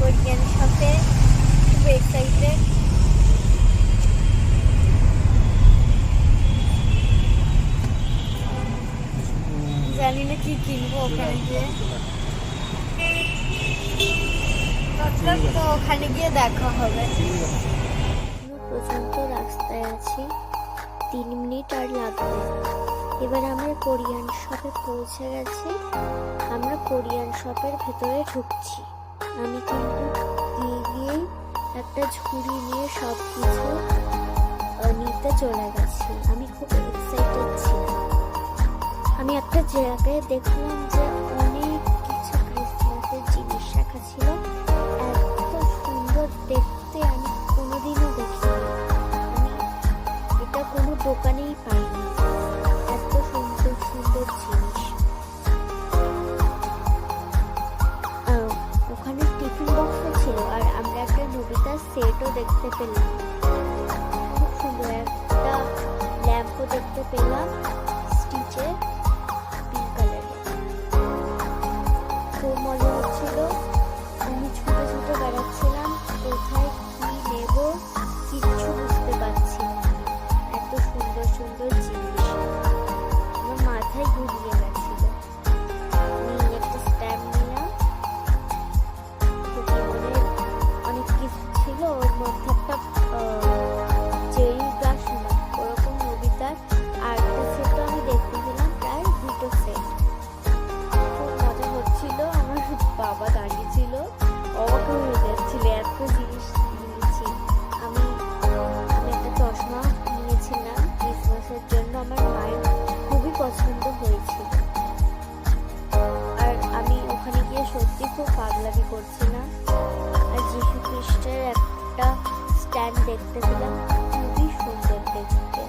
Korean শপে, খুব excited. জানি না কি কিনবো ওখানে গিয়ে, তো ওখানে গিয়ে দেখা হবে। পর্যন্ত রাস্তায় আছি, 3 মিনিট আর লাগবে। এবার আমরা কোরিয়ান শপে পৌঁছে গেছি। আমরা কোরিয়ান শপের ভেতরে ঢুকছি। আমি কিন্তু গিয়েই একটা ঝুড়ি নিয়ে সব কিছু নিতে চলে গেছি। আমি খুব এক্সাইটেড ছিলাম। আমি একটা জায়গায় দেখলাম যে অনেক কিছু ক্রিসমাসের জিনিস রাখা ছিল, এত সুন্দর দেখতে, আমি কোনোদিনও দেখিনি। আমি এটা কোনো দোকানেই পাইনি, এত সুন্দর সুন্দর জিনিস। ওখানে টিফিন বক্সও ছিল, আর আমরা একটা নবিতার সেটও দেখতে পেলাম। খুব সুন্দর একটা ল্যাম্পও দেখতে পেলাম, স্টিচের পিঙ্ক কালারের। খুব মজা হচ্ছিল। আমি ছুটে ছুটে বেড়াচ্ছিলাম, কোথায় কি নেব কিচ্ছু বুঝতে পারছি না। এত সুন্দর সুন্দর জিনিস, আমার মাথায় ঘুরিয়ে গেছিল। আমি একটা স্ট্যাম্প নিলাম, অনেক কিছু ছিল। ওর মধ্যে একটা চেরি ব্রাশ না, ওরকম নবিতার আর্টের সেটও আমি দেখতে পেলাম, প্রায় 2টো সেট। খুব মজা হচ্ছিল। আমার বাবা দাঁড়িয়েছিল, অবাক হয়ে যাচ্ছিল, এত জিনিস নিয়েছি। আমি একটা চশমা নিয়েছিলাম ক্রিসমাসের জন্য, আমার মায়ের খুবই পছন্দ হয়েছিল। আর আমি ওখানে গিয়ে সত্যি খুব পাগলামি করছিলাম। আর যীশু খ্রিস্টের একটা স্ট্যান্ড দেখতে পেলাম, খুবই সুন্দর দেখতে।